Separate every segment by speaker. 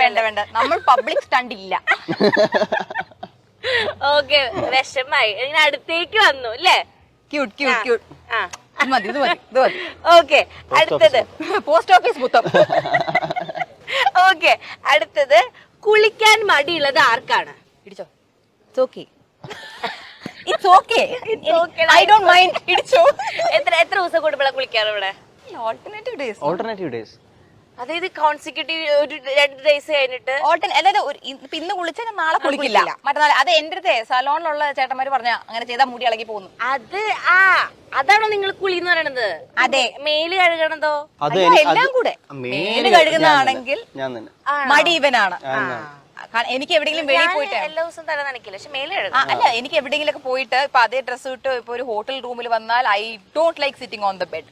Speaker 1: വേണ്ട വേണ്ട നമ്മൾ പബ്ലിക് സ്റ്റണ്ട് ഇല്ല.
Speaker 2: ഓക്കെ, വിഷമായി. ഇങ്ങനെ അടുത്തേക്ക് വന്നു അല്ലേ?
Speaker 1: Cute cute cute. ഇത് മതി ഇത് മതി ഇത് മതി.
Speaker 2: ഓക്കെ, അടുത്തത്
Speaker 1: പോസ്റ്റ് ഓഫീസ് പുത്തം.
Speaker 2: ഓക്കെ, അടുത്തത് കുളിക്കാൻ മടിയുള്ളത് ആർക്കാണ്?
Speaker 1: ഇടിച്ചോ. It's okay. It's okay. I don't mind. ഇടിച്ചോ.
Speaker 2: എത്ര ദിവസം കൂടുമ്പോഴാ കുളിക്കാറ് ഇവിടെ?
Speaker 1: Alternative days.
Speaker 2: അതായത് കോൺസിക്യൂട്ടീവ് ഒരു 2 ഡേയ്സ് കഴിഞ്ഞിട്ട്.
Speaker 1: അതായത് ഇന്ന് കുളിച്ചാൽ നാളെ കുളിക്കില്ല, മറ്റന്നാൾ. അത് എന്റെ അടുത്ത് സലോണിലുള്ള ചേട്ടന്മാര് പറഞ്ഞ അങ്ങനെ ചെയ്താൽ മുടി ഇളകി പോകുന്നു.
Speaker 2: അത് അതാണോ നിങ്ങൾ കുളി എന്ന് പറയണത്?
Speaker 1: അതെ.
Speaker 2: മേല് കഴുകണതോ?
Speaker 1: എല്ലാം കൂടെ. മേല് കഴുകുന്നതാണെങ്കിൽ മടി ഇവനാണ്. എനിക്ക് എവിടെയെങ്കിലും വെളിയിൽ പോയിട്ട്
Speaker 2: എല്ലാ ദിവസവും തല നനയ്ക്കില്ല, പക്ഷെ മേല് കഴുകും.
Speaker 1: അല്ല, എനിക്ക് എവിടെയെങ്കിലും ഒക്കെ പോയിട്ട് ഇപ്പൊ അതേ ഡ്രസ്സ് ഇട്ട് ഇപ്പൊ ഒരു ഹോട്ടൽ റൂമിൽ വന്നാൽ I don't like sitting on the bed.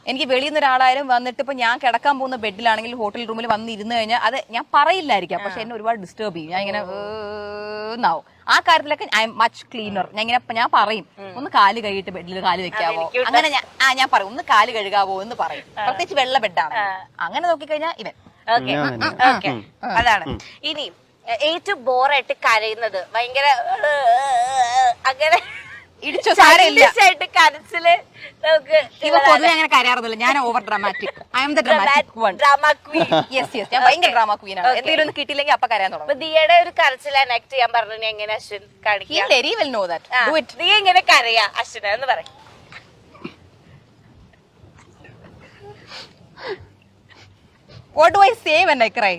Speaker 1: എനിക്ക് വെളിയിൽ നിന്ന് ഒരാളായാലും വന്നിട്ട് ഇപ്പൊ ഞാൻ കിടക്കാൻ പോകുന്ന ബെഡിലാണെങ്കിൽ ഹോട്ടൽ റൂമിൽ വന്ന് ഇരുന്ന് കഴിഞ്ഞാൽ അത് ഞാൻ പറയില്ലായിരിക്കാം, പക്ഷെ എന്നെ ഒരുപാട് ഡിസ്റ്റർബ് ചെയ്യും. ഞാൻ ഇങ്ങനെ എന്നാവും. ആ കാര്യത്തിലൊക്കെ ഐ എം മച്ച് ക്ലീനർ. ഞാൻ പറയും, ഒന്ന് കാല് കഴുകിയിട്ട് ബെഡിൽ കാല് വെക്കാവോ, അങ്ങനെ ഞാൻ പറയും, ഒന്ന് കാല് കഴുകാവോ എന്ന് പറയും. പ്രത്യേകിച്ച് വെള്ള ബെഡാണ്. അങ്ങനെ നോക്കിക്കഴിഞ്ഞാൽ ഇവൻ
Speaker 2: ഓക്കെ. അതാണ്. ഇനി ഏറ്റവും ബോറായിട്ട് കരയുന്നത്, ഭയങ്കര അങ്ങനെ
Speaker 1: ഇടിച്ചോ സാരമില്ല
Speaker 2: കരച്ചില് നമുക്ക്.
Speaker 1: ഇവ പൊതുവെ അങ്ങനെ കരയാറൊന്നുമില്ല. ഞാൻ over dramatic. I M the dramatic one.
Speaker 2: Drama Queen.
Speaker 1: Yes yes, ഞാൻ ഭയങ്കര ഡ്രാമ ക്വീൻ ആണ്. എന്തെങ്കിലും ഒന്ന് കിട്ടിയില്ലെങ്കിൽ അപ്പൊ കരയാൻ തുടങ്ങും.
Speaker 2: ദിയയുടെ ഒരു കരച്ചിൽ എനക്ട് ചെയ്യാൻ പറഞ്ഞു എങ്ങനെ അശ്വിൻ കാണിക്കുക?
Speaker 1: Very well know that. Do it.
Speaker 2: നീ എങ്ങനെ കരയാ അശ്വിന എന്ന് പറയും?
Speaker 1: What do I say when I cry?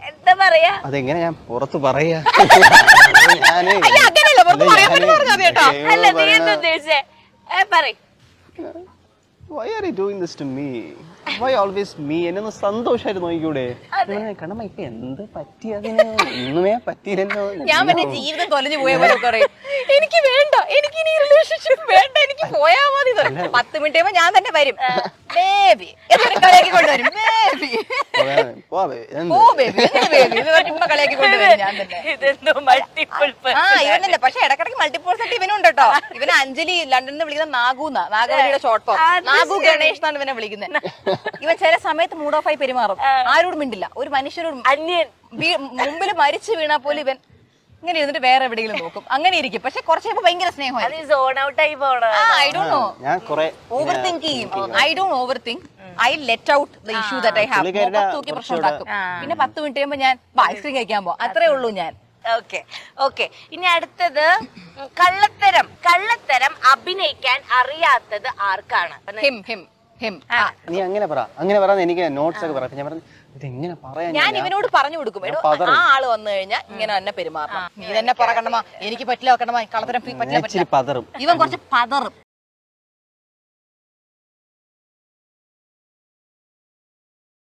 Speaker 2: എന്താ പറയാ?
Speaker 3: അതെങ്ങനെ ഞാൻ പുറത്ത് പറയാ?
Speaker 1: അങ്ങനെയല്ല, പുറത്ത് പറയാൻ പറ്റുന്ന പറഞ്ഞാൽ മതി കേട്ടോ.
Speaker 2: അല്ല, നീ എന്താ ഉദ്ദേശിച്ചേ? പറയ്.
Speaker 3: Why are you doing this to me? Why always me? എന്നെ ഒന്ന് സന്തോഷമായിട്ട് നോക്കിക്കൂടെ? കണ്ണമ്മ ഇപ്പൊ എന്ത് പറ്റി? അതിന് ഒന്നുമേ പറ്റിയില്ലല്ലോ.
Speaker 1: ഞാൻ പിന്നെ ജീവിതം തൊലഞ്ഞു പോയ പോലെ പറയും, എനിക്ക് വേണ്ട, എനിക്ക് ഇനി റിലേഷൻഷിപ്പ് വേണ്ട, എനിക്ക് പോയാ മതി. 10 മിനിറ്റ് കഴിയുമ്പോ ഞാൻ തന്നെ വരും. ബേബി എന്നൊരു കളിയാക്കി കൊണ്ടുവരും. ബേബി ഓ ബേബി ബേബി എന്ന് കളിയാക്കി കൊണ്ടുവരും ഞാൻ തന്നെ.
Speaker 2: ഇതെന്തോ മൾട്ടിപ്പിൾ.
Speaker 1: ഇവനല്ലേ, പക്ഷെ ഇടക്കിടക്ക് മൾട്ടിപ്പിൾ സെറ്റ് ഇവനുണ്ട് കേട്ടോ. ഇവന് അഞ്ജലി ലണ്ടനിൽ നിന്ന് വിളിക്കുന്ന നാഗവലിയുടെ ഷോർട്ട് ഫോം. നാഗു ഗണേഷ് എന്നാണ് ഇവനെ വിളിക്കുന്നത്. ഇവൻ ചില സമയത്ത് മൂഡ് ഓഫ് ആയി പെരുമാറും. ആരോടും മിണ്ടില്ല. ഒരു മനുഷ്യരോട്
Speaker 2: അന്യൻ
Speaker 1: മുമ്പിൽ മരിച്ചു വീണാ പോലും ഇവൻ ഇങ്ങനെ ഇരുന്നിട്ട് വേറെ എവിടെയെങ്കിലും നോക്കും. അങ്ങനെ ഇരിക്കും. പക്ഷെ കുറച്ച് കഴിയുമ്പോ ഭയങ്കര സ്നേഹമായി.
Speaker 2: സോൺ ഔട്ട് ആയി പോണോ?
Speaker 1: I don't know. Overthink ചെയ്യും. I don't overthink. I let out the issue that I have. തൂക്കി പ്രശ്നം ഉണ്ടാക്കും. പിന്നെ 10 മിനിറ്റ് കഴിയുമ്പോ ഞാൻ ഐസ്ക്രീം കഴിക്കാൻ പോകും. അത്രേ ഉള്ളൂ ഞാൻ.
Speaker 2: ഓക്കെ. ഇനി അടുത്തത് കള്ളത്തരം അഭിനയിക്കാൻ അറിയാത്തത് ആർക്കാണ്?
Speaker 1: Him him him.
Speaker 3: നീ അങ്ങനെ പറയാന്ന് എനിക്ക് നോട്ട്സ് ഒക്കെ പറയാം. ഞാൻ പറഞ്ഞു ഇതെങ്ങനെ പറയാ?
Speaker 1: ഞാൻ ഇവനോട് പറഞ്ഞു കൊടുക്കും, ആ ആള് വന്നു കഴിഞ്ഞാൽ ഇങ്ങനെ തന്നെ പെരുമാറണം. നീ തന്നെ പറ കണ്ണമ്മ, എനിക്ക് പറ്റില്ല കണ്ണമ്മ, കള്ളത്തരം പറ്റില്ല. ഇവൻ കുറച്ച് പതറും.